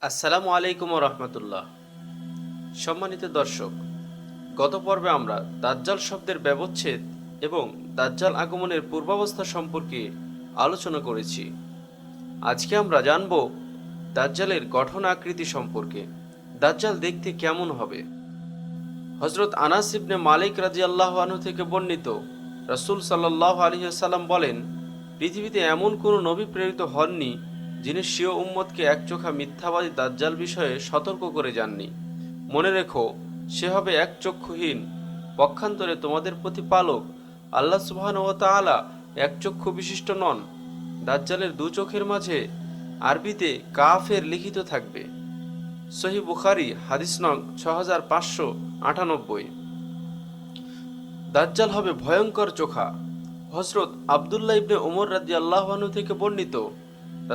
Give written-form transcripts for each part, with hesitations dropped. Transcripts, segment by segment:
আসসালামু আলাইকুম রহমতুল্লাহ। সম্মানিত দর্শক, গত পর্বে আমরা দাজ্জাল শব্দের ব্যবচ্ছেদ এবং দাজ্জাল আগমনের পূর্বাবস্থা সম্পর্কে আলোচনা করেছি। আজকে আমরা জানব দাজ্জালের গঠন আকৃতি সম্পর্কে। দাজ্জাল দেখতে কেমন হবে? হযরত আনাস ইবনে মালিক রাদিয়াল্লাহু আনহু থেকে বর্ণিত, রাসূল সাল্লাল্লাহু আলাইহি ওয়াসাল্লাম বলেন, পৃথিবীতে এমন কোনো নবী প্রেরিত হননি যিনি স্বীয় উম্মতকে একচোখা মিথ্যাবাদী দাজ্জাল বিষয়ে সতর্ক করে যাননি। মনে রেখো, সে হবে একচক্ষুহীন। পক্ষান্তরে তোমাদের প্রতিপালক আল্লাহ সুবহানাহু ওয়া তাআলা একচক্ষু বিশিষ্ট নন। দাজ্জালের দু চোখের মাঝে আরবিতে কাফের লিখিত থাকবে। সহিহ বুখারী হাদিস নং 6598। দাজ্জাল হবে ভয়ঙ্কর চোখা। হযরত আব্দুল্লাহ ইবনে ওমর রাদিয়াল্লাহু আনহু থেকে বর্ণিত,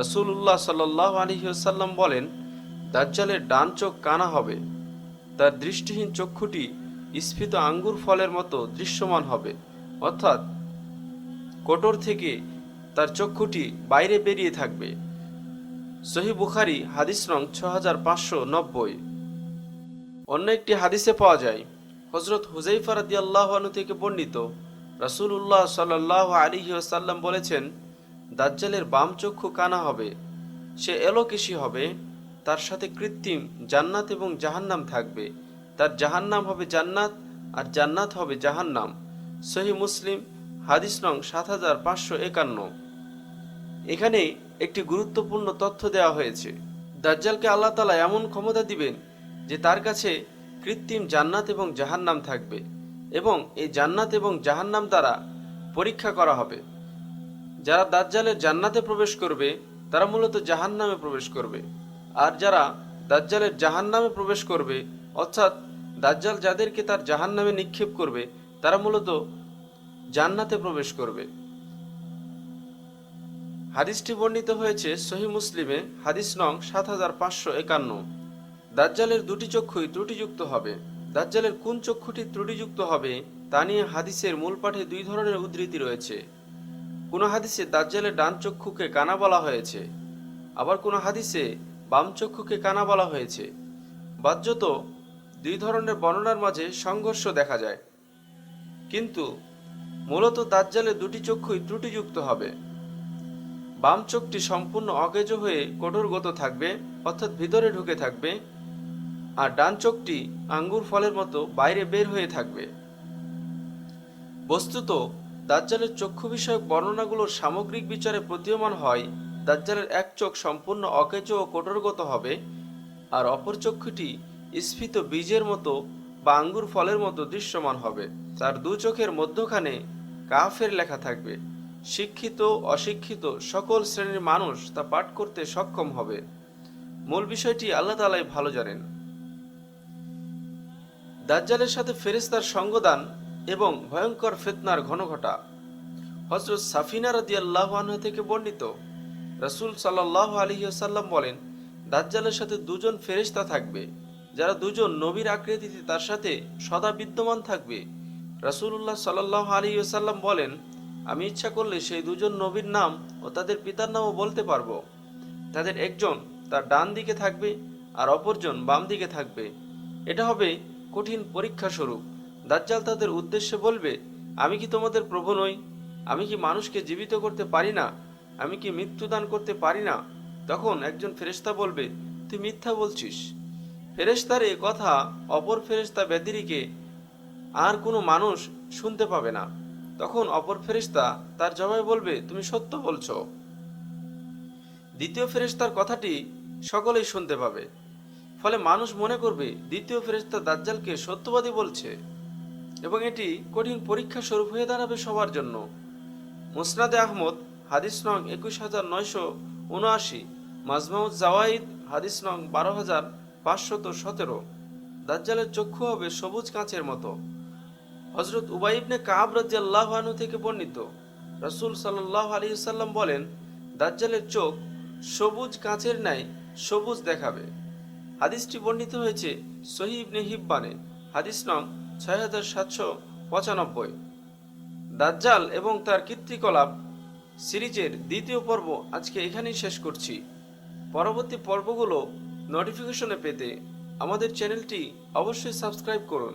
রাসূলুল্লাহ সাল্লাল্লাহু আলাইহি ওয়াসাল্লাম বলেন, দাজ্জালের ডান চোখ কানা হবে। তার দৃষ্টিহীন চক্ষুটি স্ফীত আঙ্গুর ফলের মতো দৃশ্যমান হবে, অর্থাৎ কোটর থেকে তার চক্ষুটি বাইরে বেরিয়ে থাকবে। সহিহ বুখারী হাদিস নং 6590। অন্য একটি হাদিসে পাওয়া যায়, হযরত হুযায়ফা রাদিয়াল্লাহু আনহু থেকে বর্ণিত, রাসূলুল্লাহ সাল্লাল্লাহু আলাইহি ওয়াসাল্লাম বলেছেন, দাজ্জালের বাম চক্ষু কানা হবে। সে এলোকেশী হবে। তার সাথে কৃত্রিম জান্নাত এবং জাহান্নাম থাকবে। তার জাহান্নাম হবে জান্নাত আর জান্নাত হবে জাহান্নাম। সহিহ মুসলিম হাদিস নং 7551। এখানে একটি গুরুত্বপূর্ণ তথ্য দেওয়া হয়েছে। দাজ্জালকে আল্লাহ তাআলা এমন ক্ষমতা দিবেন যে তার কাছে কৃত্রিম জান্নাত এবং জাহান্নাম থাকবে, এবং এই জান্নাত এবং জাহান্নাম দ্বারা পরীক্ষা করা হবে। যারা দাজ্জালের জান্নাতে প্রবেশ করবে তারা মূলত জাহান্নামে প্রবেশ করবে, আর যারা দাজ্জালের জাহান্নামে প্রবেশ করবে, অর্থাৎ দাজ্জাল যাদেরকে তার জাহান্নামে নিক্ষেপ করবে, তারা মূলত জান্নাতে প্রবেশ করবে। হাদিসটি বর্ণিত হয়েছে সহিহ মুসলিমে হাদিস নং 7551। দাজ্জালের দুটি চক্ষুই ত্রুটিযুক্ত হবে। দাজ্জালের কোন চক্ষুটি ত্রুটিযুক্ত হবে তা নিয়ে হাদিসের মূল পাঠে দুই ধরনের উদ্ধৃতি রয়েছে। কোনো হাদিসে দাজ্জালের ডান চক্ষুকে কানা বলা হয়েছে, আবার কোনো হাদিসে বাম চক্ষুকে কানা বলা হয়েছে। বাহ্যত দুই ধরনের বর্ণনার মাঝে সংঘর্ষ দেখা যায়, কিন্তু মূলত দাজ্জালের দুটি চক্ষুই ত্রুটিযুক্ত হবে। বাম চোখটি সম্পূর্ণ অকেজ হয়ে কঠোরগত থাকবে, অর্থাৎ ভিতরে ঢুকে থাকবে, আর ডান চোখটি আঙ্গুর ফলের মতো বাইরে বের হয়ে থাকবে। বস্তুত দাজ্জালের চক্ষু বিষয়ক বর্ণনাগুলোর সামগ্রিক বিচারে প্রতীয়মান হয়, দাজ্জালের এক চোখ সম্পূর্ণ অকেজ ও কঠোরগত হবে, আর অপর চক্ষুটি স্ফীত বীজের মতো বা আঙ্গুর ফলের মতো দৃশ্যমান হবে। তার দু চোখের মধ্যখানে কাফের লেখা থাকবে। শিক্ষিত অশিক্ষিত সকল শ্রেণীর মানুষ তা পাঠ করতে সক্ষম হবে। মূল বিষয়টি আল্লাহ তাআলাই ভালো জানেন। দাজ্জালের সাথে ফেরেশতার সঙ্গদান এবং ভয়ঙ্কর ফিতনার ঘনঘটা। হযরত সাফিনা রাদিয়াল্লাহু আনহা থেকে বর্ণিত, রাসূল সাল্লাল্লাহু আলাইহি ওয়াসাল্লাম বলেন, দাজ্জালের সাথে দুজন ফেরেশতা থাকবে, যারা দুজন নবীর আকৃতিতে তার সাথে সদা বিদ্যমান থাকবে। রাসূলুল্লাহ সাল্লাল্লাহু আলাইহি ওয়াসাল্লাম বলেন, আমি ইচ্ছা করলে সেই দুজন নবীর নাম ও তাদের পিতার নামও বলতে পারবো। তাদের একজন তার ডান দিকে থাকবে আর অপরজন বাম দিকে থাকবে। এটা হবে কঠিন পরীক্ষা স্বরূপ। দাজ্জাল তাদের উদ্দেশ্যে বলবে, আমি কি তোমাদের প্রভু নই? আমি কি মানুষকে জীবিত করতে পারি না? আমি কি মৃত্যু দান করতে পারি না? তখন একজন ফেরেশতা বলবে, তুই মিথ্যা বলছিস। ফেরেশতার এ কথা অপর ফেরেশতা ব্যতিরেকে আর কোনো মানুষ শুনতে পাবে না। তখন অপর ফেরেশতা তার জবাবে বলবে, তুমি সত্য বলছো। দ্বিতীয় ফেরেশতার কথাটি সকলেই শুনতে পাবে। ফলে মানুষ মনে করবে দ্বিতীয় ফেরেশতা দাজ্জালকে সত্যবাদী বলছে, এবং এটি কঠিন পরীক্ষা স্বরূপ হয়ে দাঁড়াবে সবার জন্য। মুসনাদে আহমদ হাদিস নং 21979, মাজমাউজ জাওয়াইদ হাদিস নং 12517। দাজ্জালের চক্ষু হবে সবুজ কাঁচের মতো। হযরত উবাই ইবনে কাব রাদিয়াল্লাহু আনহু থেকে বর্ণিত, রাসূল সাল্লাল্লাহু আলাইহি ওয়াসাল্লাম বলেন, দাজ্জালের চোখ সবুজ কাঁচের ন্যায় সবুজ দেখাবে। হাদিসটি বর্ণিত হয়েছে সহিহ ইবনে হিব্বানে হাদিস নং 6795। দাজ্জাল এবং তার কীর্তিকলাপ সিরিজের দ্বিতীয় পর্ব আজকে এখানেই শেষ করছি। পরবর্তী পর্বগুলো নোটিফিকেশনে পেতে আমাদের চ্যানেলটি অবশ্যই সাবস্ক্রাইব করুন।